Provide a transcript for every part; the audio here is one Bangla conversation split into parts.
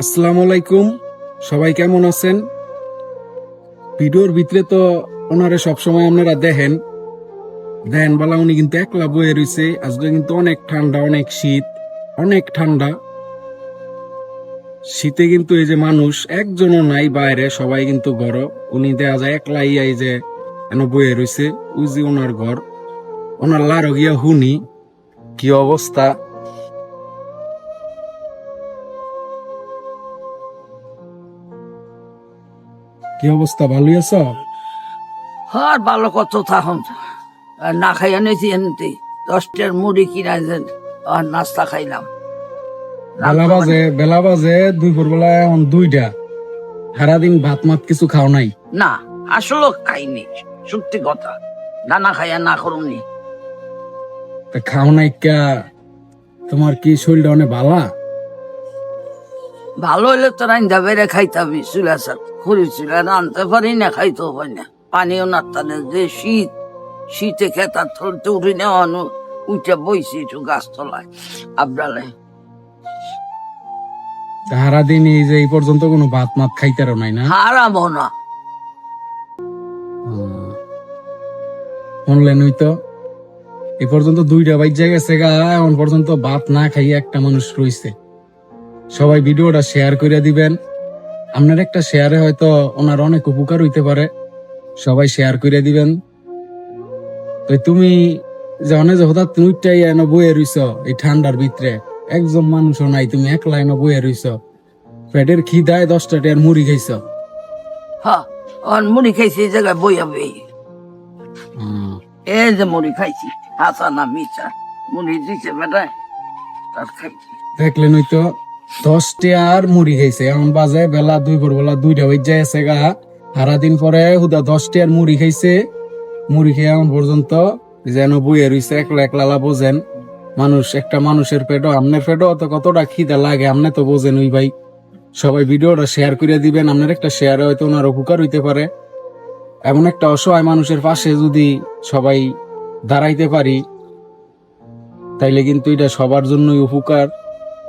আসসালামু আলাইকুম। সবাই কেমন আছেন? ভিডিওর ভিতরে তো ওনারে সবসময় আপনারা দেখেন বলা উনি কিন্তু একলা বয়ে রয়েছে। আজকে কিন্তু অনেক ঠান্ডা, অনেক শীত, অনেক ঠান্ডা শীতে কিন্তু এই যে মানুষ একজনও নাই বাইরে, সবাই কিন্তু ঘর। উনি দেখা যায় একলাই এই যে এন বয়ে রয়েছে। ওই যে ওনার ঘর, ওনার লারো গিয়া হুনি কি অবস্থা। কি অবস্থা, ভালোই আছো? আর ভালো কত তখন না খাইয়া নিয়েছি এমনিতে 10টার মুড়ি কিনা আর নাস্তা খাইলাম। বেলা বাজে দুপুর বেলা এখন 2টা। সারাদিন ভাত মাত কিছু খাও নাই? না, আসলে খাইনি, সত্যি কথা। দানা খাইয়া না করুনি। তা খাও নাই কা? তোমার কি শরীরটা অনেক ভালা? ভালো হইলে তো রান্দা বেড়ে খাইতাবি, চুলা সার খড়ি চুলা রানতে পারি না, খাইতেও পারি না। পানিও না টানে, যে শীত, শীতে খেতার থলতে উঠি না, উঠে বইছি একটু গাছ তলায় আবডালে। সারাদিন এই যে এই পর্যন্ত কোনো ভাত মাত খাইতারও নাই না? হারাবো না। শুনলেন ওই তো, এই পর্যন্ত 2টা বাজে গেছে গা, এখন পর্যন্ত ভাত না খাইয়ে একটা মানুষ রইছে। সবাই ভিডিওটা শেয়ার করে দিবেন। আপনার একটা শেয়ারে হয়তো ওনার অনেক উপকার হইতে পারে। সবাই শেয়ার করে দিবেন। তো তুমি যে অনেক হঠাৎ তুইটাই এনে বয়ে রইছ এই ঠান্ডার ভিতরে, একজন মানুষও নাই, তুমি একলা এনে বয়ে রইছ। পেটের খিদায় 10টা টিয়ার মুড়ি খাইছ। হ্যাঁ, আর মুড়ি খাইছি এই জায়গায় বইয়া বই। এই যে মুড়ি খাইছি, হাসা না মিচা মুড়ি দিছে বেটায়, তার খাইছি। দেখলেন ওই তো, 10টা মুড়ি খাইছে। এখন বাজে বেলা বেলা 2টা বাজে আছে গা। সারাদিন পরে হুদা 10টার মুড়ি খাইছে। মুড়ি খেয়ে এখন পর্যন্ত যেন বইয়ে রইছে একলা একলা। বোঝেন, মানুষ, একটা মানুষের পেটও, আপনার পেটও তো কতটা খিদা লাগে আপনি তো বোঝেন। ওই ভাই, সবাই ভিডিওটা শেয়ার করে দিবেন। আপনার একটা শেয়ারে হয়তো ওনার উপকার হইতে পারে। এমন একটা অসহায় মানুষের পাশে যদি সবাই দাঁড়াইতে পারি, তাইলে কিন্তু এটা সবার জন্যই উপকার।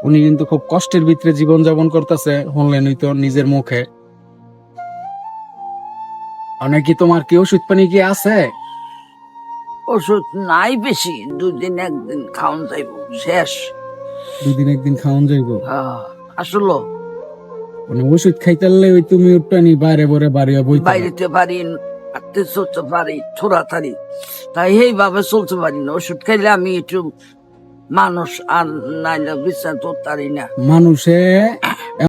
উনি কিন্তু খুব কষ্টের ভিতরে জীবন যাপন করতেছে, শুনলেন ওই তো নিজের মুখে। অনেকে, তোমার কি ওষুধ পানি কি আছে? ওষুধ নাই বেশি, 2 দিন 1 দিন খাওন যাইব, শেষ। 2 দিন 1 দিন খাওয়ান যাইব? আসলো মানে ওষুধ খাইতালে ওই তুমি উঠটানি বাইরে বরে বাড়িয়া বই বাইরেতে পারি, হাঁটতে চলতে পারি, ছোড়া থারি, তাই এইভাবে চলতে পারি না। ওষুধ খাইলে আমি একটু মানুষ, আর নাইলে বিশ্বাস করতে পারি না মানুষে